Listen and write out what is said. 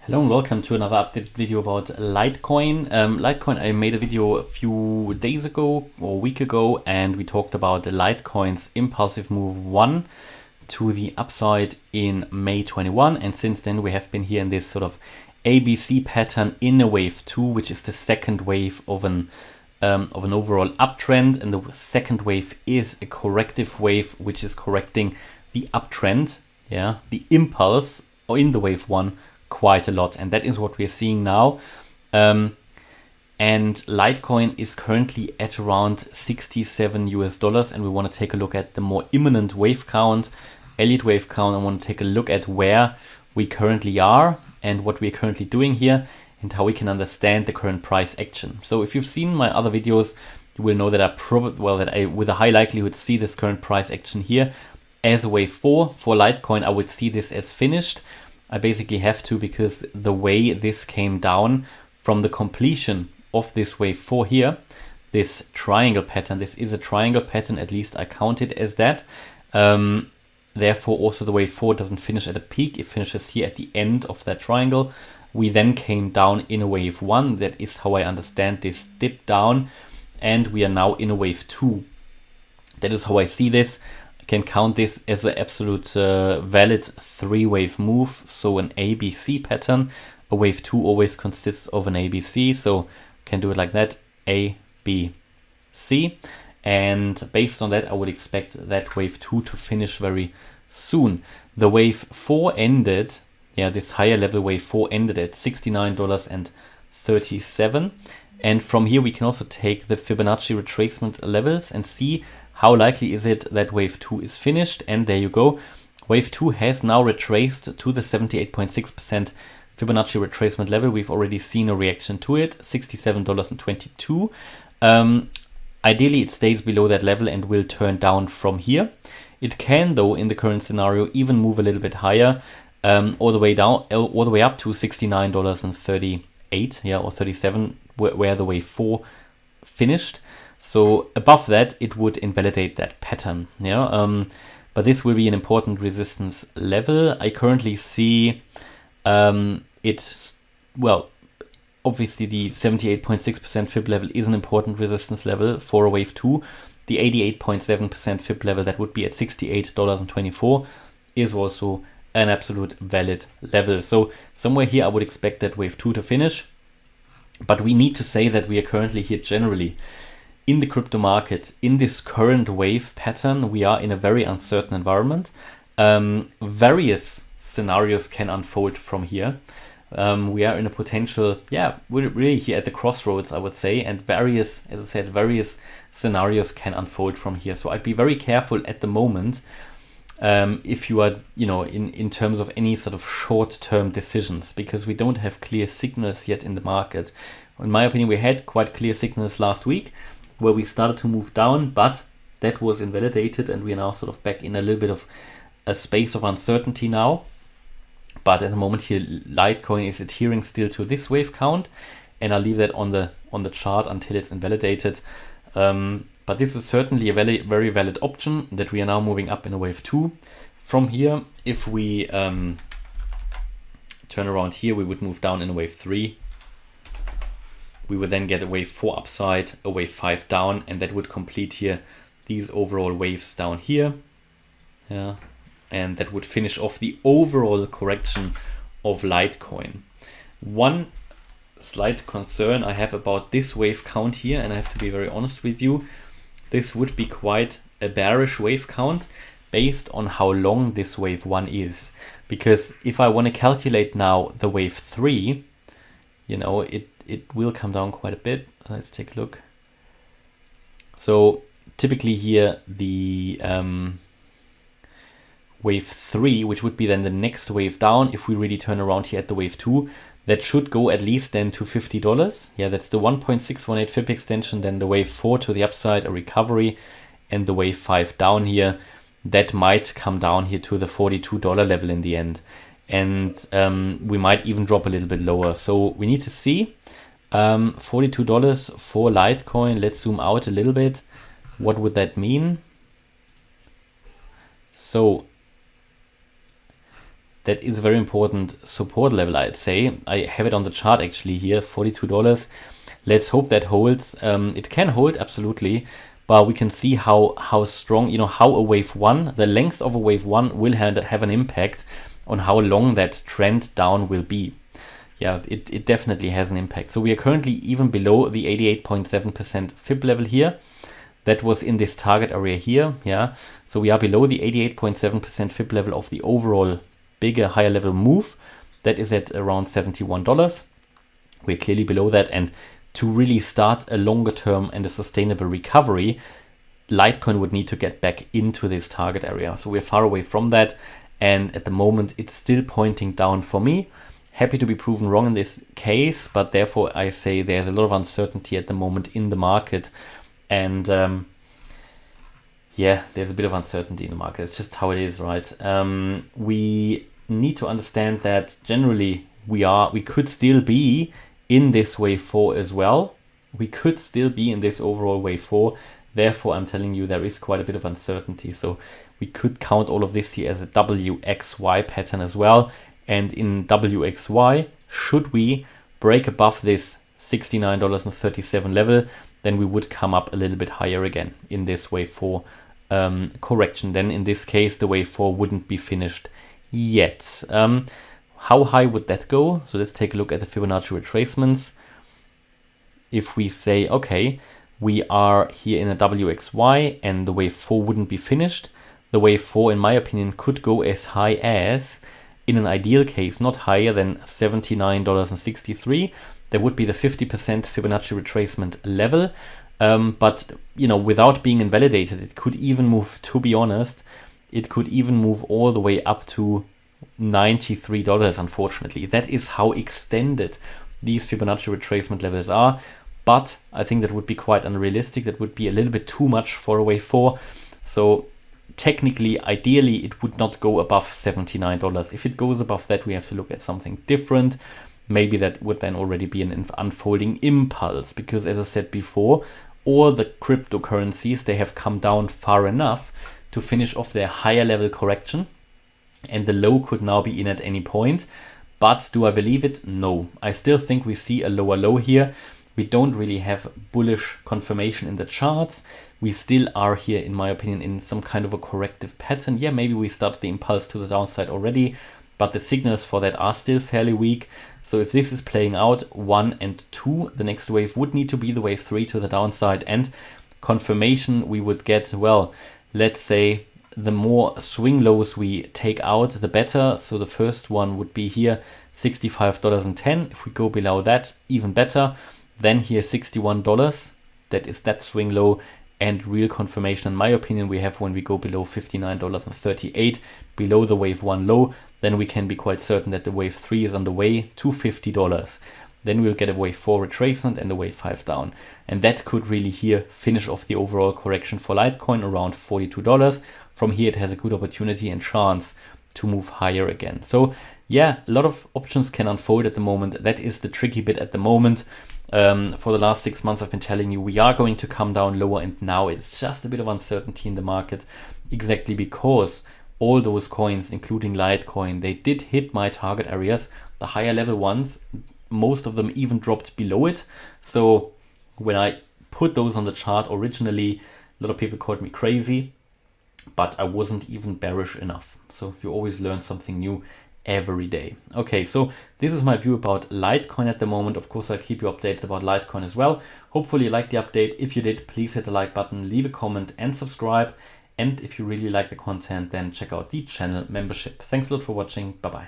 Hello and welcome to another updated video about Litecoin. Litecoin, I made a video a few days ago or a week ago, and we talked about Litecoin's impulsive move 1 to the upside in May 21. And since then we have been here in this sort of ABC pattern in a wave 2, which is the second wave of an overall uptrend. And the second wave is a corrective wave, which is correcting the uptrend, the impulse in the wave 1 quite a lot, and that is what we're seeing now. And Litecoin is currently at around $67 and we want to take a look at the more imminent wave count, Elliott wave count. I want to take a look at where we currently are and what we're currently doing here and how we can understand the current price action. So if you've seen my other videos, you will know that I with a high likelihood see this current price action here as a wave 4. For Litecoin, I would see this as finished. I basically have to, because the way this came down from the completion of this wave 4 here, this triangle pattern, this is a triangle pattern, at least I count it as that. Therefore also the wave 4 doesn't finish at a peak, it finishes here at the end of that triangle. We then came down in a wave 1, that is how I understand this dip down, and we are now in a wave 2. That is how I see this. Can count this as an absolute valid 3-wave move, so an ABC pattern. A wave 2 always consists of an ABC, so can do it like that, A, B, C. And based on that, I would expect that wave 2 to finish very soon. The wave 4 ended, this higher level wave 4 ended at $69.37. And from here we can also take the Fibonacci retracement levels and see how likely is it that wave 2 is finished. And there you go. Wave 2 has now retraced to the 78.6% Fibonacci retracement level. We've already seen a reaction to it, $67.22. Ideally, it stays below that level and will turn down from here. It can, though, in the current scenario, even move a little bit higher, all the way up to $69.38, or 37, where the wave 4 finished. So above that, it would invalidate that pattern. But this will be an important resistance level. I currently see obviously the 78.6% Fib level is an important resistance level for a wave 2. The 88.7% Fib level, that would be at $68.24, is also an absolute valid level. So somewhere here I would expect that wave 2 to finish. But we need to say that we are currently here generally in the crypto market, in this current wave pattern. We are in a very uncertain environment. Various scenarios can unfold from here. We are in a potential, we're really here at the crossroads, I would say, and various scenarios can unfold from here. So I'd be very careful at the moment if you are, in terms of any sort of short-term decisions, because we don't have clear signals yet in the market. In my opinion, we had quite clear signals last week where we started to move down, but that was invalidated and we are now sort of back in a little bit of a space of uncertainty now. But at the moment here, Litecoin is adhering still to this wave count, and I'll leave that on the chart until it's invalidated. But this is certainly a very valid option, that we are now moving up in a wave 2. From here, if we turn around here, we would move down in a wave 3. We would then get a wave 4 upside, a wave 5 down, and that would complete here these overall waves down here. And that would finish off the overall correction of Litecoin. One slight concern I have about this wave count here, and I have to be very honest with you, this would be quite a bearish wave count based on how long this wave 1 is. Because if I want to calculate now the wave 3, it will come down quite a bit. Let's take a look. So typically here the wave 3, which would be then the next wave down, if we really turn around here at the wave 2, that should go at least then to $50. That's the 1.618 Fib extension, then the wave 4 to the upside, a recovery, and the wave 5 down here, that might come down here to the $42 level in the end. And we might even drop a little bit lower. So we need to see $42 for Litecoin. Let's zoom out a little bit. What would that mean? So that is a very important support level, I'd say. I have it on the chart actually here, $42. Let's hope that holds. It can hold, absolutely, but we can see how strong, you know, how a wave one, the length of a wave one will have an impact on how long that trend down will be. Yeah, it definitely has an impact. So we are currently even below the 88.7% fib level here. That was in this target area here, yeah. So we are below the 88.7% fib level of the overall bigger, higher level move. That is at around $71. We're clearly below that, and to really start a longer term and a sustainable recovery, Litecoin would need to get back into this target area. So we're far away from that, and at the moment it's still pointing down for me. Happy to be proven wrong in this case, but therefore I say there's a lot of uncertainty at the moment in the market. And yeah, there's a bit of uncertainty in the market. It's just how it is, right? We need to understand that generally we could still be in this wave 4 as well. We could still be in this overall wave 4. Therefore, I'm telling you there is quite a bit of uncertainty. So we could count all of this here as a WXY pattern as well. And in WXY, should we break above this $69.37 level, then we would come up a little bit higher again in this wave 4 correction. Then in this case, the wave 4 wouldn't be finished yet. How high would that go? So let's take a look at the Fibonacci retracements. If we say, okay, we are here in a WXY and the wave 4 wouldn't be finished, the wave 4, in my opinion, could go as high as, in an ideal case, not higher than $79.63. There would be the 50% Fibonacci retracement level. But, you know, without being invalidated, it could even move, to be honest, it could even move all the way up to $93, unfortunately. That is how extended these Fibonacci retracement levels are. But I think that would be quite unrealistic. That would be a little bit too much for a wave 4. So technically, ideally, it would not go above $79. If it goes above that, we have to look at something different. Maybe that would then already be an unfolding impulse, because as I said before, all the cryptocurrencies, they have come down far enough to finish off their higher level correction, and the low could now be in at any point. But do I believe it? No. I still think we see a lower low here. We don't really have bullish confirmation in the charts. We still are here, in my opinion, in some kind of a corrective pattern. Yeah, maybe we started the impulse to the downside already, but the signals for that are still fairly weak. So if this is playing out 1 and 2, the next wave would need to be the wave 3 to the downside, and confirmation we would get, well, let's say the more swing lows we take out, the better. So the first one would be here, $65.10. If we go below that, even better. Then here, $61. That is that swing low. And real confirmation, in my opinion, we have when we go below $59.38, below the wave 1 low. Then we can be quite certain that the wave 3 is on the way to $50. Then we'll get a wave 4 retracement and a wave 5 down. And that could really here finish off the overall correction for Litecoin around $42. From here, it has a good opportunity and chance to move higher again. So yeah, a lot of options can unfold at the moment. That is the tricky bit at the moment. For the last 6 months, I've been telling you we are going to come down lower, and now it's just a bit of uncertainty in the market, exactly because all those coins, including Litecoin, they did hit my target areas. The higher level ones, most of them even dropped below it. So when I put those on the chart originally, a lot of people called me crazy, but I wasn't even bearish enough. So you always learn something new every day. Okay, so this is my view about Litecoin at the moment. Of course, I'll keep you updated about Litecoin as well. Hopefully you liked the update. If you did, please hit the like button, leave a comment and subscribe. And if you really like the content, then check out the channel membership. Thanks a lot for watching. Bye-bye.